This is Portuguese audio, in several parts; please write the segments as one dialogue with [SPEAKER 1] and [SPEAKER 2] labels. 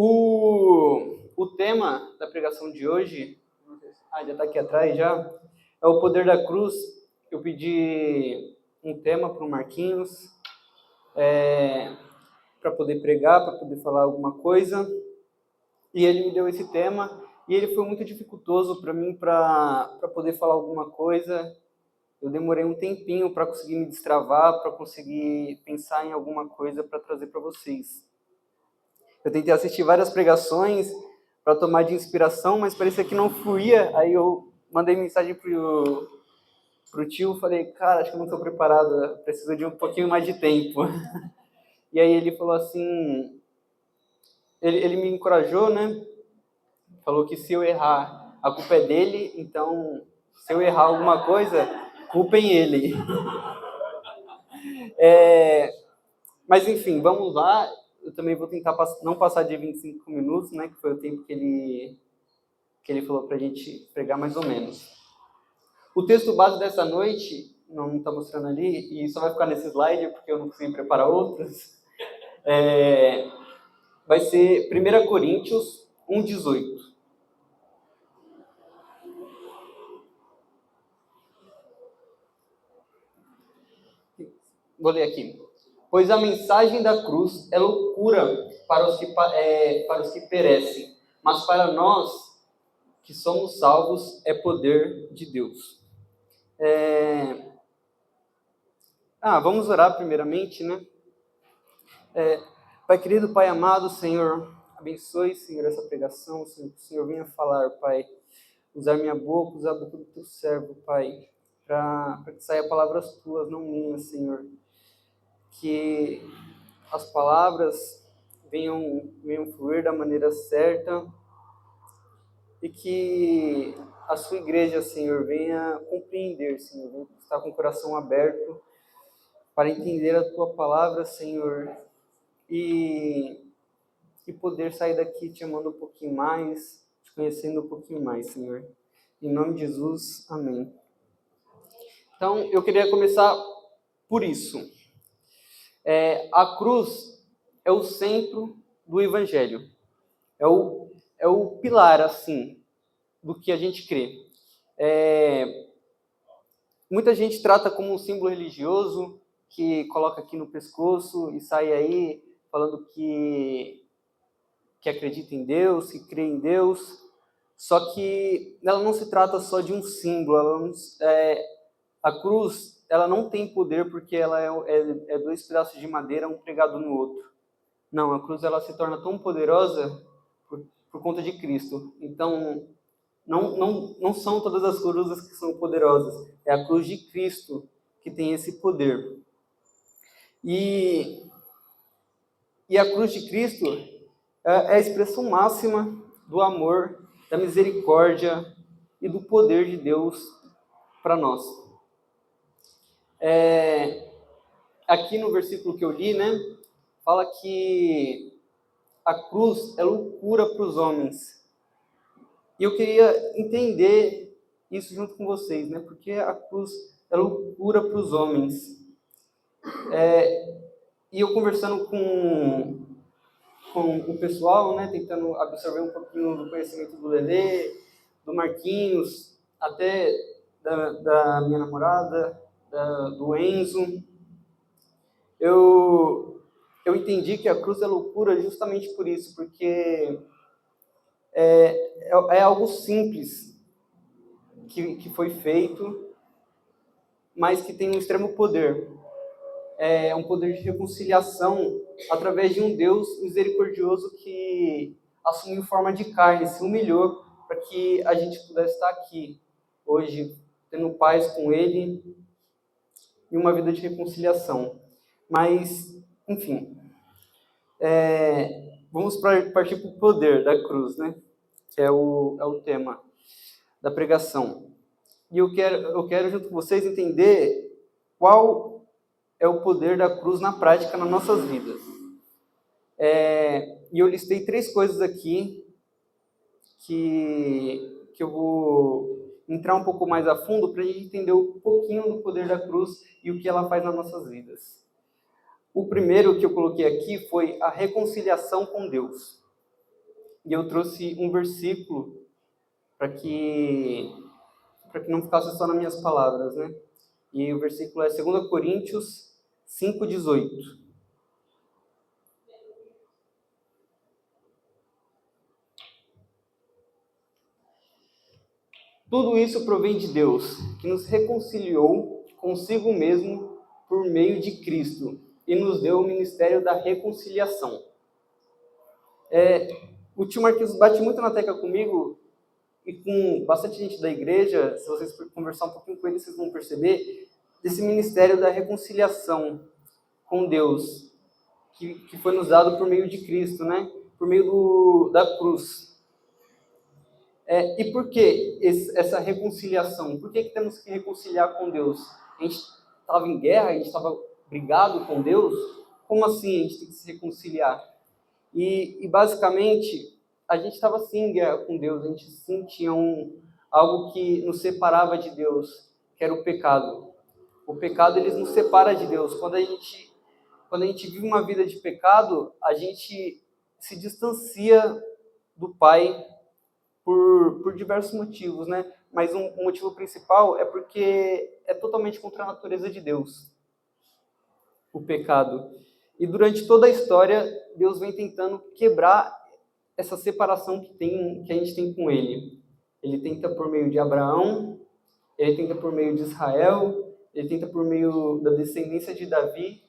[SPEAKER 1] O tema da pregação de hoje, já está aqui atrás já, é o poder da cruz. Eu pedi um tema para o Marquinhos, para poder pregar, para poder falar alguma coisa, e ele me deu esse tema, e ele foi muito dificultoso para mim para poder falar alguma coisa. Eu demorei um tempinho para conseguir me destravar, para conseguir pensar em alguma coisa para trazer para vocês. Eu tentei assistir várias pregações para tomar de inspiração, mas parecia que não fluía. Aí eu mandei mensagem pro tio, falei, cara, acho que eu não estou preparado, preciso de um pouquinho mais de tempo. E aí ele falou assim, ele me encorajou, né? Falou que se eu errar, a culpa é dele, então se eu errar alguma coisa, culpem ele. Mas enfim, vamos lá. Eu também vou tentar não passar de 25 minutos, né? Que foi o tempo que ele falou para a gente pregar mais ou menos. O texto base dessa noite, não está mostrando ali, e só vai ficar nesse slide, porque eu não consegui preparar outros, vai ser 1 Coríntios 1,18. Vou ler aqui. Pois a mensagem da cruz é loucura para os que perecem, mas para nós que somos salvos é poder de Deus. Vamos orar primeiramente, né? Pai querido, Pai amado, Senhor, abençoe, Senhor, essa pregação, Senhor, que o Senhor venha falar, Pai, usar minha boca, usar a boca do teu servo, Pai, para que saia palavras tuas, não minhas, Senhor. Que as palavras venham fluir da maneira certa e que a sua igreja, Senhor, venha compreender, Senhor, venha estar com o coração aberto para entender a tua palavra, Senhor, e poder sair daqui te amando um pouquinho mais, te conhecendo um pouquinho mais, Senhor. Em nome de Jesus, amém. Então, eu queria começar por isso. A cruz é o centro do Evangelho. É o pilar, assim, do que a gente crê. Muita gente trata como um símbolo religioso, que coloca aqui no pescoço e sai aí falando que acredita em Deus, que crê em Deus. Só que ela não se trata só de um símbolo. A cruz, ela não tem poder porque ela é dois pedaços de madeira, um pregado no outro. Não, a cruz ela se torna tão poderosa por conta de Cristo. Então, não são todas as cruzes que são poderosas. É a cruz de Cristo que tem esse poder. E a cruz de Cristo é a expressão máxima do amor, da misericórdia e do poder de Deus para nós. Aqui no versículo que eu li, né, fala que a cruz é loucura para os homens. E eu queria entender isso junto com vocês, né, porque a cruz é loucura para os homens. E eu conversando com o pessoal, né, tentando absorver um pouquinho do conhecimento do Lelê, do Marquinhos, até da minha namorada, do Enzo, eu entendi que a cruz é loucura justamente por isso, porque é algo simples que foi feito, mas que tem um extremo poder. É um poder de reconciliação através de um Deus misericordioso que assumiu forma de carne, se humilhou para que a gente pudesse estar aqui hoje, tendo paz com Ele e uma vida de reconciliação. Mas, enfim, vamos partir para o poder da cruz, né? Que é o tema da pregação. E eu quero junto com vocês entender qual é o poder da cruz na prática nas nossas vidas. E eu listei 3 coisas aqui que eu vou entrar um pouco mais a fundo para a gente entender um pouquinho do poder da cruz e o que ela faz nas nossas vidas. O primeiro que eu coloquei aqui foi a reconciliação com Deus. E eu trouxe um versículo para que não ficasse só nas minhas palavras, né? E o versículo é 2 Coríntios 5,18. Tudo isso provém de Deus, que nos reconciliou consigo mesmo por meio de Cristo e nos deu o ministério da reconciliação. O tio Marquinhos bate muito na tecla comigo e com bastante gente da igreja, se vocês conversar um pouquinho com ele, vocês vão perceber, desse ministério da reconciliação com Deus, que foi nos dado por meio de Cristo, né? Por meio da cruz. E por que essa reconciliação? Por que temos que reconciliar com Deus? A gente estava em guerra, a gente estava brigado com Deus? Como assim a gente tem que se reconciliar? E basicamente, a gente estava sim em guerra com Deus, a gente sim tinha algo que nos separava de Deus, que era o pecado. O pecado, ele nos separa de Deus. Quando a gente vive uma vida de pecado, a gente se distancia do Pai por diversos motivos, né? Mas um motivo principal é porque é totalmente contra a natureza de Deus, o pecado. E durante toda a história, Deus vem tentando quebrar essa separação que a gente tem com Ele. Ele tenta por meio de Abraão, ele tenta por meio de Israel, ele tenta por meio da descendência de Davi,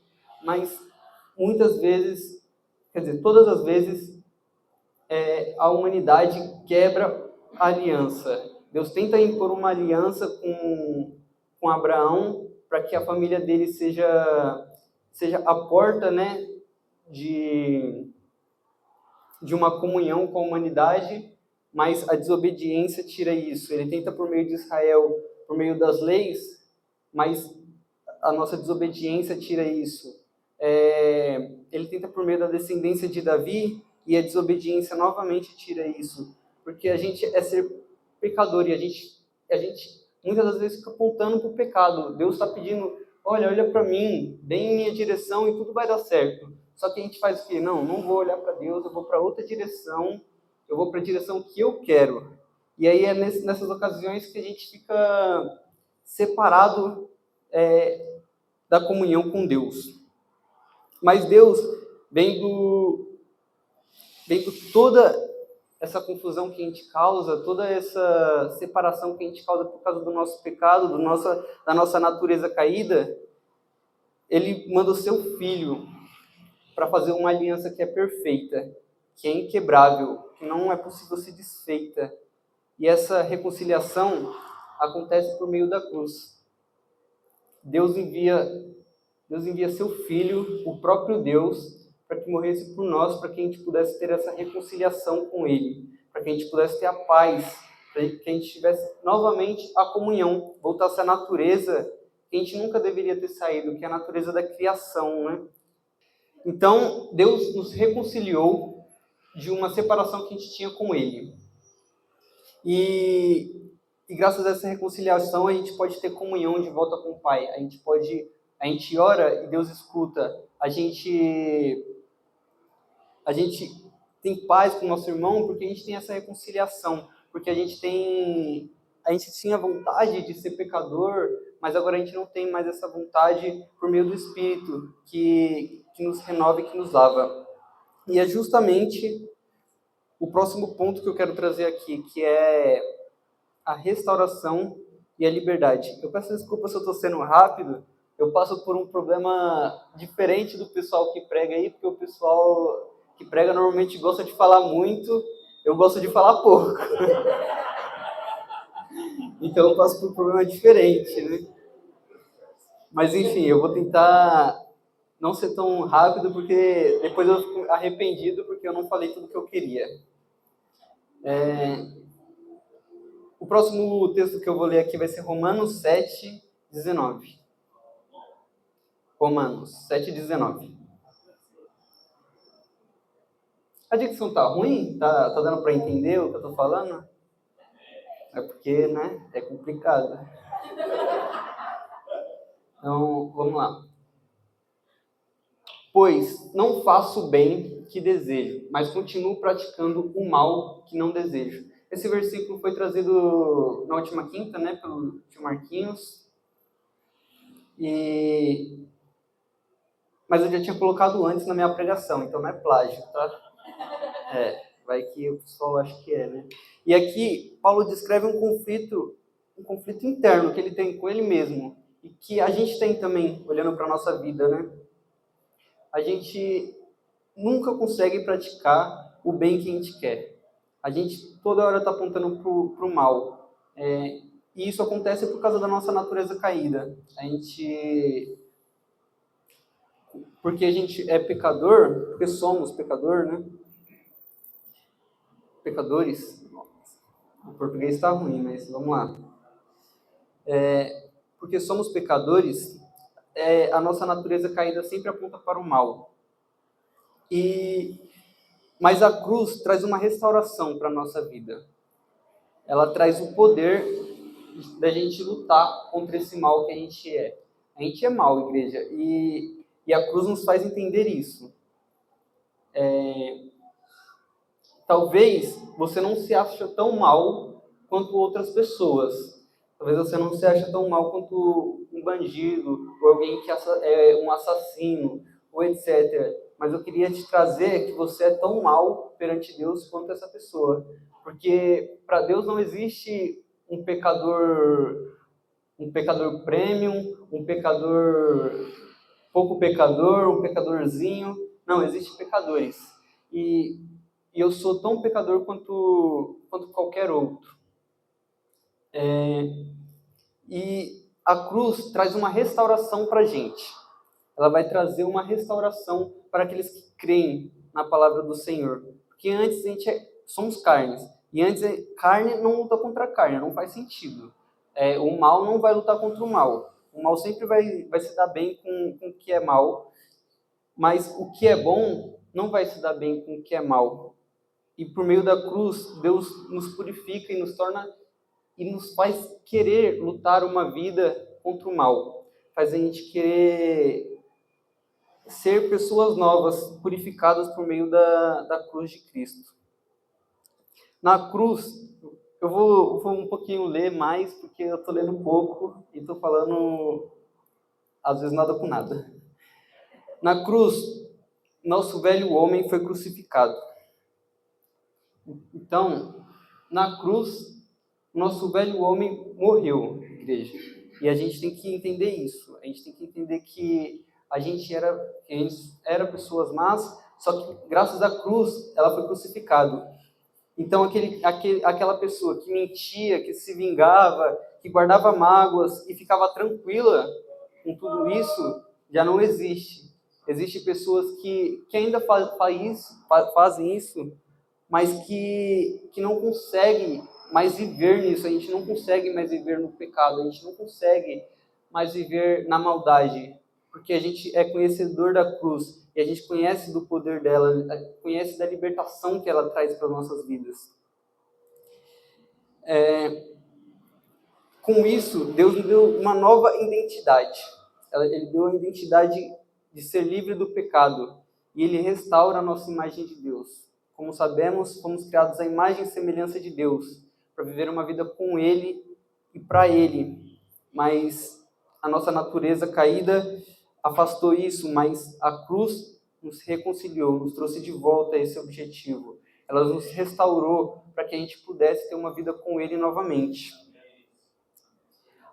[SPEAKER 1] mas muitas vezes, quer dizer, todas as vezes, a humanidade quebra a aliança. Deus tenta impor uma aliança com Abraão para que a família dele seja a porta, né, de uma comunhão com a humanidade, mas a desobediência tira isso. Ele tenta por meio de Israel, por meio das leis, mas a nossa desobediência tira isso. Ele tenta por meio da descendência de Davi, e a desobediência novamente tira isso. Porque a gente é ser pecador e a gente muitas das vezes fica apontando para o pecado. Deus está pedindo, olha para mim, vem em minha direção e tudo vai dar certo. Só que a gente faz o quê? Não vou olhar para Deus, eu vou para outra direção, eu vou para a direção que eu quero. E aí é nessas ocasiões que a gente fica separado da comunhão com Deus. Mas Deus, vendo toda essa confusão que a gente causa, toda essa separação que a gente causa por causa do nosso pecado, da nossa natureza caída, Ele manda o seu Filho para fazer uma aliança que é perfeita, que é inquebrável, que não é possível ser desfeita. E essa reconciliação acontece por meio da cruz. Deus envia seu Filho, o próprio Deus, para que morresse por nós, para que a gente pudesse ter essa reconciliação com Ele, para que a gente pudesse ter a paz, para que a gente tivesse novamente a comunhão, voltasse à natureza que a gente nunca deveria ter saído, que é a natureza da criação, né? Então, Deus nos reconciliou de uma separação que a gente tinha com Ele. E graças a essa reconciliação, a gente pode ter comunhão de volta com o Pai. A gente ora e Deus escuta. A gente tem paz com o nosso irmão porque a gente tem essa reconciliação. Porque a gente tinha vontade de ser pecador, mas agora a gente não tem mais essa vontade por meio do Espírito que nos renova e que nos lava. E é justamente o próximo ponto que eu quero trazer aqui, que é a restauração e a liberdade. Eu peço desculpa se eu estou sendo rápido, eu passo por um problema diferente do pessoal que prega aí, porque o pessoal que prega normalmente gosta de falar muito, eu gosto de falar pouco. Então eu passo por um problema diferente, né? Mas enfim, eu vou tentar não ser tão rápido, porque depois eu fico arrependido porque eu não falei tudo o que eu queria. O próximo texto que eu vou ler aqui vai ser Romanos 7, 19. Romanos 7, 19. A dicção tá ruim? Tá dando para entender o que eu tô falando? É porque, né, é complicado. Então, vamos lá. Pois não faço bem que desejo, mas continuo praticando o mal que não desejo. Esse versículo foi trazido na última quinta, né, pelo tio Marquinhos, mas eu já tinha colocado antes na minha pregação, então não é plágio, tá? Vai que o pessoal acha que é, né? E aqui, Paulo descreve um conflito interno que ele tem com ele mesmo, e que a gente tem também, olhando para a nossa vida, né? A gente nunca consegue praticar o bem que a gente quer. A gente toda hora está apontando para o mal. E isso acontece por causa da nossa natureza caída. Porque a gente é pecador, porque somos pecador, né? Pecadores. O português está ruim, mas vamos lá. Porque somos pecadores, a nossa natureza caída sempre aponta para o mal. Mas a cruz traz uma restauração para a nossa vida. Ela traz o poder da gente lutar contra esse mal que a gente é. A gente é mal, igreja, e a cruz nos faz entender isso. Talvez você não se ache tão mal quanto outras pessoas. Talvez você não se ache tão mal quanto um bandido, ou alguém que é um assassino, ou etc. Mas eu queria te trazer que você é tão mal perante Deus quanto essa pessoa. Porque para Deus não existe um pecador premium, um pecador pouco pecador, um pecadorzinho. Não, existem pecadores. E eu sou tão pecador quanto qualquer outro. E a cruz traz uma restauração para a gente. Ela vai trazer uma restauração para aqueles que creem na palavra do Senhor. Porque antes somos carnes. E antes, carne não luta contra a carne, não faz sentido. O mal não vai lutar contra o mal. O mal sempre vai se dar bem com o que é mal. Mas o que é bom não vai se dar bem com o que é mal. E por meio da cruz, Deus nos purifica e nos torna e nos faz querer lutar uma vida contra o mal. Faz a gente querer ser pessoas novas, purificadas por meio da cruz de Cristo. Na cruz, eu vou um pouquinho ler mais, porque eu estou lendo pouco e estou falando, às vezes, nada com nada. Na cruz, nosso velho homem foi crucificado. Então, na cruz, nosso velho homem morreu, igreja. E a gente tem que entender isso. A gente tem que entender que a gente era pessoas más, só que graças à cruz, ela foi crucificada. Então, aquela pessoa que mentia, que se vingava, que guardava mágoas e ficava tranquila com tudo isso, já não existe. Existem pessoas que ainda fazem isso, mas que não conseguem mais viver nisso. A gente não consegue mais viver no pecado, a gente não consegue mais viver na maldade, porque a gente é conhecedor da cruz, e a gente conhece do poder dela, conhece da libertação que ela traz para as nossas vidas. Com isso, Deus nos deu uma nova identidade. Ele deu a identidade de ser livre do pecado, e Ele restaura a nossa imagem de Deus. Como sabemos, fomos criados à imagem e semelhança de Deus, para viver uma vida com Ele e para Ele. Mas a nossa natureza caída afastou isso, mas a cruz nos reconciliou, nos trouxe de volta a esse objetivo. Ela nos restaurou para que a gente pudesse ter uma vida com Ele novamente.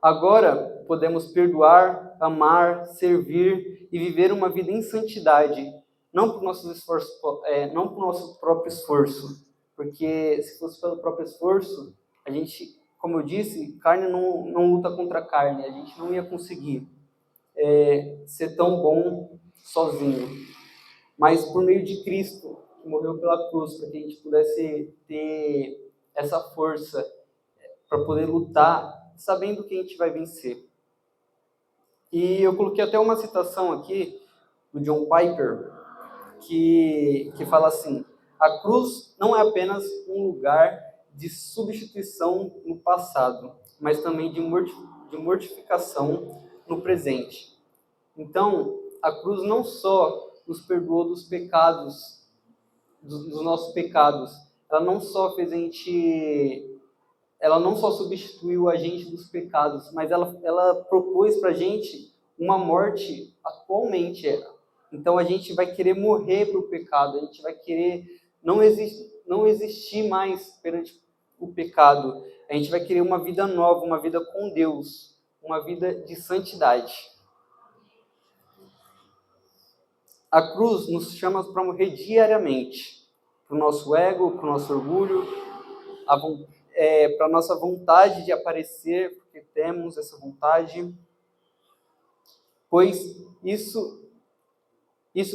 [SPEAKER 1] Agora podemos perdoar, amar, servir e viver uma vida em santidade, não por nosso próprio esforço, porque se fosse pelo próprio esforço, a gente, como eu disse, carne não luta contra a carne, a gente não ia conseguir ser tão bom sozinho. Mas por meio de Cristo, que morreu pela cruz, para que a gente pudesse ter essa força para poder lutar, sabendo que a gente vai vencer. E eu coloquei até uma citação aqui do John Piper, que fala assim: a cruz não é apenas um lugar de substituição no passado, mas também de mortificação no presente. Então, a cruz não só nos perdoou dos pecados dos nossos pecados. Ela não só fez a gente, ela não só substituiu a gente dos pecados, mas ela propôs para a gente uma morte atualmente. Então a gente vai querer morrer para o pecado, a gente vai querer não existir mais perante o pecado. A gente vai querer uma vida nova, uma vida com Deus, uma vida de santidade. A cruz nos chama para morrer diariamente, para o nosso ego, para o nosso orgulho, para a nossa vontade de aparecer, porque temos essa vontade, pois isso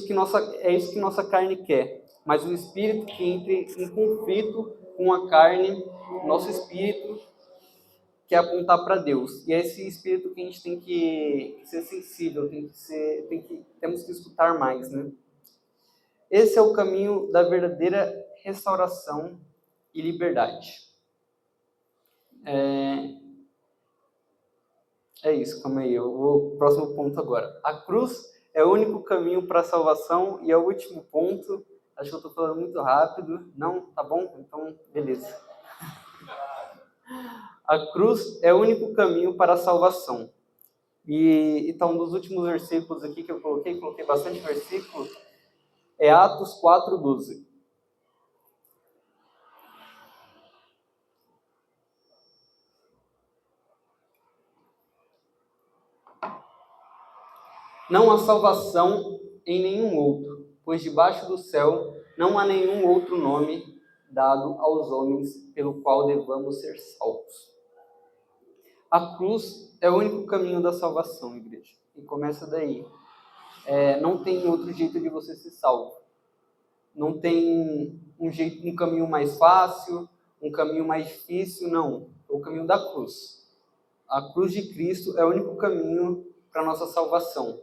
[SPEAKER 1] que nossa carne quer. Mas o Espírito que entre em conflito com a carne, nosso Espírito quer apontar para Deus. E é esse Espírito que a gente tem que ser sensível, temos que escutar mais, né? Esse é o caminho da verdadeira restauração e liberdade. É isso, calma aí, eu vou pro próximo ponto agora. A cruz é o único caminho para a salvação e é o último ponto. Acho que eu estou falando muito rápido. Não? Tá bom? Então, beleza. A cruz é o único caminho para a salvação. E então, dos últimos versículos aqui que eu coloquei bastante versículo, é Atos 4:12. Não há salvação em nenhum outro, pois debaixo do céu não há nenhum outro nome dado aos homens pelo qual devamos ser salvos. A cruz é o único caminho da salvação, igreja. E começa daí. Não tem outro jeito de você ser salvo. Não tem um caminho mais fácil, um caminho mais difícil, não. É o caminho da cruz. A cruz de Cristo é o único caminho para a nossa salvação.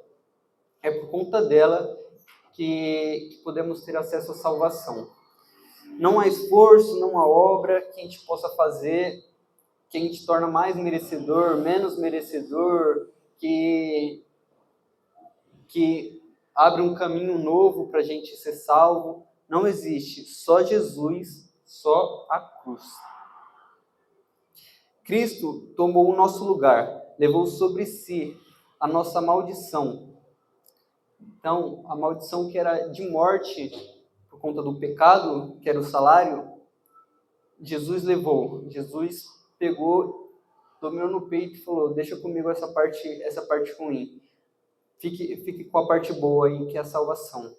[SPEAKER 1] É por conta dela que podemos ter acesso à salvação. Não há esforço, não há obra que a gente possa fazer que a gente torna mais merecedor, menos merecedor, que abre um caminho novo para a gente ser salvo. Não existe. Só Jesus, só a cruz. Cristo tomou o nosso lugar, levou sobre si a nossa maldição. Então, a maldição que era de morte por conta do pecado, que era o salário, Jesus levou. Jesus pegou, dominou no peito e falou: deixa comigo essa parte ruim. Fique com a parte boa aí, que é a salvação.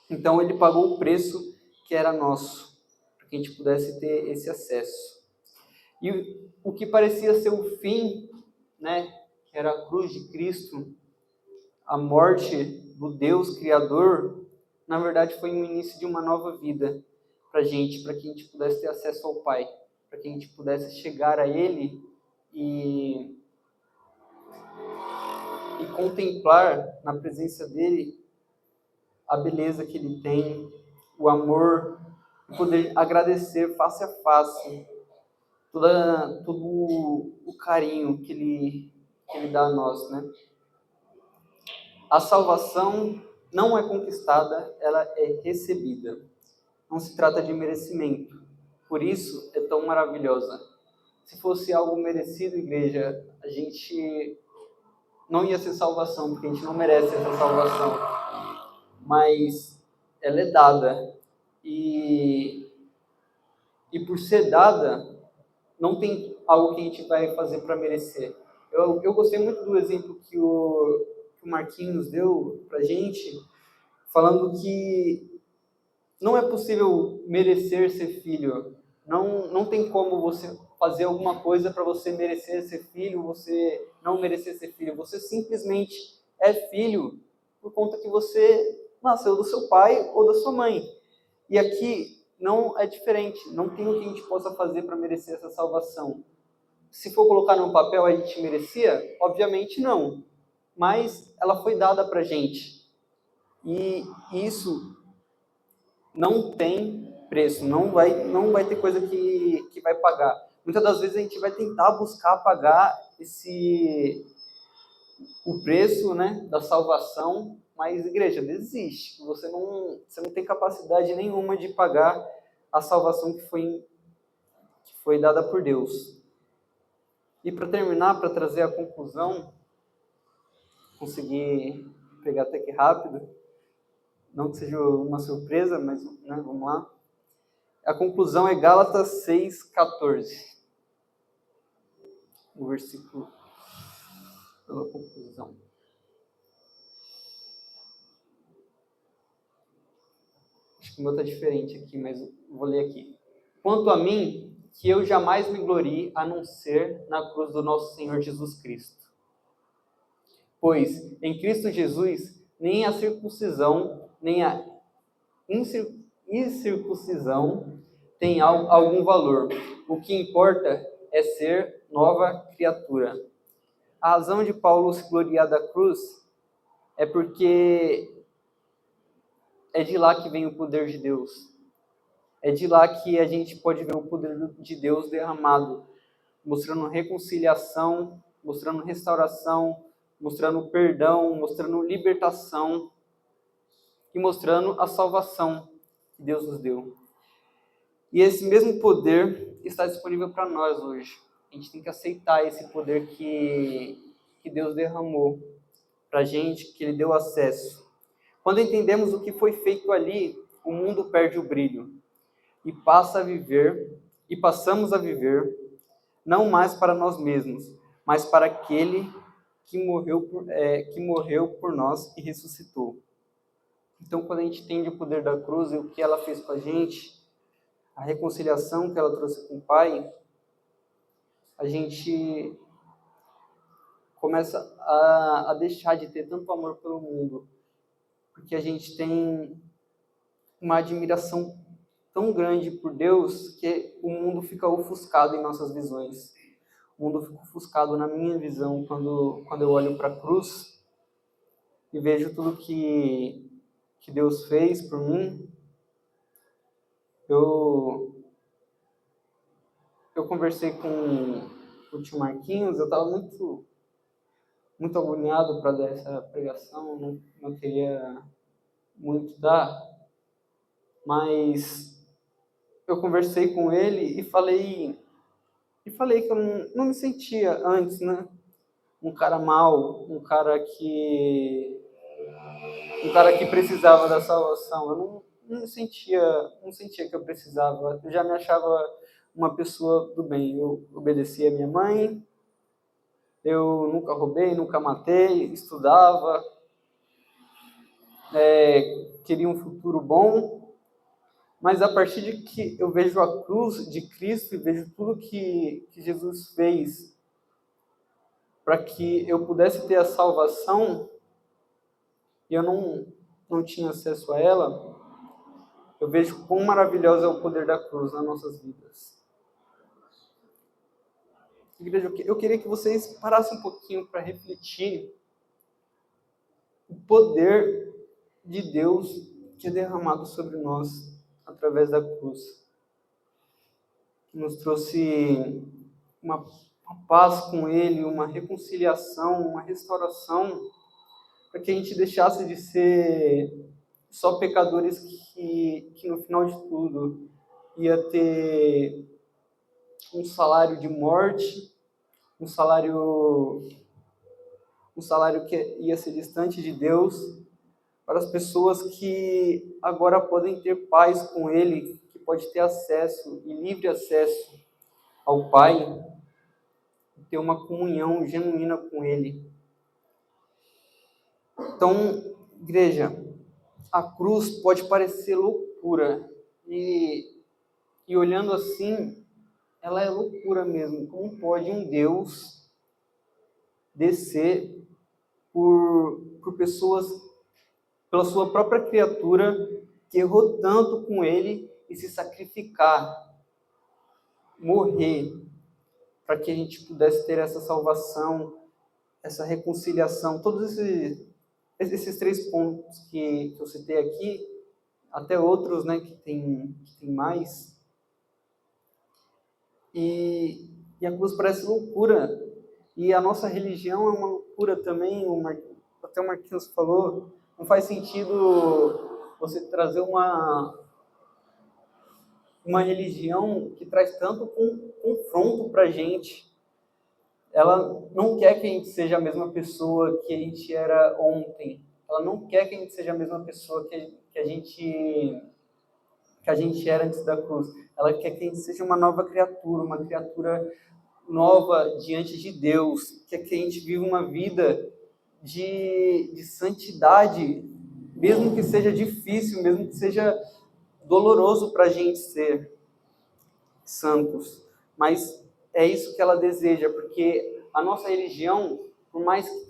[SPEAKER 1] Então, ele pagou o preço que era nosso, para que a gente pudesse ter esse acesso. E o que parecia ser o fim, né, que era a cruz de Cristo, a morte do Deus Criador, na verdade foi o início de uma nova vida para que a gente pudesse ter acesso ao Pai, para que a gente pudesse chegar a Ele e contemplar na presença dEle a beleza que Ele tem, o amor, e poder agradecer face a face todo o carinho que Ele dá a nós, né? A salvação não é conquistada, ela é recebida. Não se trata de merecimento. Por isso é tão maravilhosa. Se fosse algo merecido, igreja, a gente não ia ser salvação, porque a gente não merece essa salvação. Mas ela é dada. E por ser dada, não tem algo que a gente vai fazer para merecer. Eu gostei muito do exemplo que o Marquinhos deu para a gente, falando que não é possível merecer ser filho. Não tem como você fazer alguma coisa para você merecer ser filho, você não merecer ser filho. Você simplesmente é filho por conta que você nasceu do seu pai ou da sua mãe. E aqui não é diferente. Não tem o que a gente possa fazer para merecer essa salvação. Se for colocar num papel, a gente merecia? Obviamente não. Mas ela foi dada para a gente. E isso não tem preço, não vai ter coisa que vai pagar. Muitas das vezes a gente vai tentar buscar pagar o preço, né, da salvação, Mas, igreja, desiste. Você não tem capacidade nenhuma de pagar a salvação que foi dada por Deus. E para terminar, para trazer a conclusão, conseguir pegar até que rápido, não que seja uma surpresa, mas né, vamos lá. A conclusão é Gálatas 6,14. O versículo pela conclusão. Acho que o meu está diferente aqui, mas vou ler aqui. Quanto a mim, que eu jamais me glorie a não ser na cruz do nosso Senhor Jesus Cristo. Pois, em Cristo Jesus, nem a circuncisão, nem a incircuncisão tem algum valor. O que importa é ser nova criatura. A razão de Paulo se gloriar da cruz é porque é de lá que vem o poder de Deus. É de lá que a gente pode ver o poder de Deus derramado, mostrando reconciliação, mostrando restauração, mostrando perdão, mostrando libertação e mostrando a salvação que Deus nos deu. E esse mesmo poder está disponível para nós hoje. A gente tem que aceitar esse poder que Deus derramou para a gente, que Ele deu acesso. Quando entendemos o que foi feito ali, o mundo perde o brilho e passamos a viver não mais para nós mesmos, mas para aquele que morreu por nós e ressuscitou. Então, quando a gente entende o poder da cruz e o que ela fez com a gente, a reconciliação que ela trouxe com o Pai, a gente começa a deixar de ter tanto amor pelo mundo, porque a gente tem uma admiração tão grande por Deus que o mundo fica ofuscado em nossas visões. O mundo fica ofuscado na minha visão quando eu olho para a cruz e vejo tudo que Deus fez por mim. Eu conversei com o tio Marquinhos, eu estava muito agoniado para dar essa pregação, não queria muito dar, mas eu conversei com ele e falei que eu não me sentia antes, né? Um cara mau, um cara que precisava da salvação. Eu não sentia que eu precisava. Eu já me achava uma pessoa do bem. Eu obedecia a minha mãe, eu nunca roubei, nunca matei, estudava, queria um futuro bom. Mas a partir de que eu vejo a cruz de Cristo e vejo tudo que Jesus fez para que eu pudesse ter a salvação, e eu não tinha acesso a ela, eu vejo quão maravilhoso é o poder da cruz nas nossas vidas. Igreja, eu queria que vocês parassem um pouquinho para refletir o poder de Deus que é derramado sobre nós através da cruz. Que nos trouxe uma paz com Ele, uma reconciliação, uma restauração, para que a gente deixasse de ser só pecadores que no final de tudo ia ter um salário de morte, um salário que ia ser distante de Deus, para as pessoas que agora podem ter paz com Ele, que pode ter acesso e livre acesso ao Pai, ter uma comunhão genuína com Ele. Então, igreja, a cruz pode parecer loucura, e olhando assim, ela é loucura mesmo. Como pode um Deus descer por pessoas, pela sua própria criatura, que errou tanto com ele, e se sacrificar, morrer, para que a gente pudesse ter essa salvação, essa reconciliação, todos esses 3 pontos que eu citei aqui, até outros, né, que tem mais. E a cruz parece loucura. E a nossa religião é uma loucura também. Até o Marquinhos falou, Não faz sentido você trazer uma religião que traz tanto confronto para a gente. Ela não quer que a gente seja a mesma pessoa que a gente era ontem. Ela não quer que a gente seja a mesma pessoa que a gente era antes da cruz. Ela quer que a gente seja uma nova criatura, uma criatura nova diante de Deus. Quer que a gente viva uma vida de santidade, mesmo que seja difícil, mesmo que seja doloroso para a gente ser santos. Mas é isso que ela deseja, porque a nossa religião, por mais que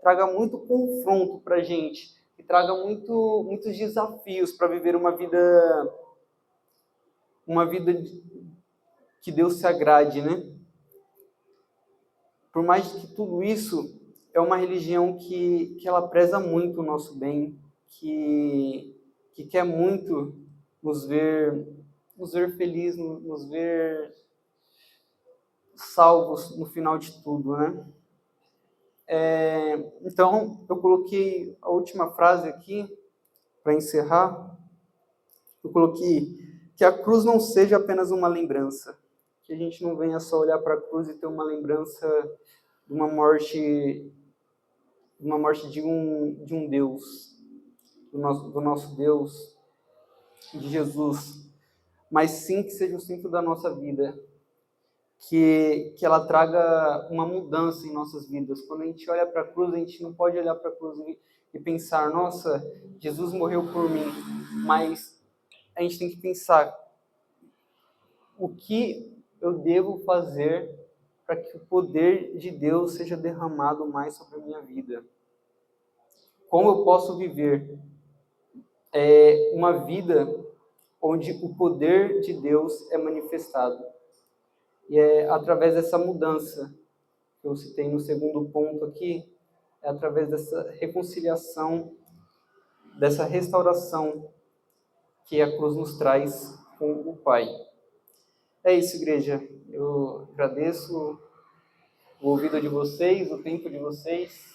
[SPEAKER 1] traga muito confronto para a gente, que traga muitos desafios para viver uma vida que Deus se agrade, né? Por mais que tudo isso é uma religião que ela preza muito o nosso bem, que quer muito nos ver felizes, nos ver salvos no final de tudo, né? Então, eu coloquei a última frase aqui, para encerrar. Eu coloquei que a cruz não seja apenas uma lembrança, que a gente não venha só olhar para a cruz e ter uma lembrança de uma morte de um Deus, do nosso Deus, de Jesus, mas sim que seja o centro da nossa vida, que ela traga uma mudança em nossas vidas. Quando a gente olha para a cruz, a gente não pode olhar para a cruz e pensar, nossa, Jesus morreu por mim, mas a gente tem que pensar, o que eu devo fazer para que o poder de Deus seja derramado mais sobre a minha vida? Como eu posso viver uma vida onde o poder de Deus é manifestado? E é através dessa mudança que eu citei no segundo ponto aqui, é através dessa reconciliação, dessa restauração que a cruz nos traz com o Pai. É isso, igreja. Eu agradeço o ouvido de vocês, o tempo de vocês.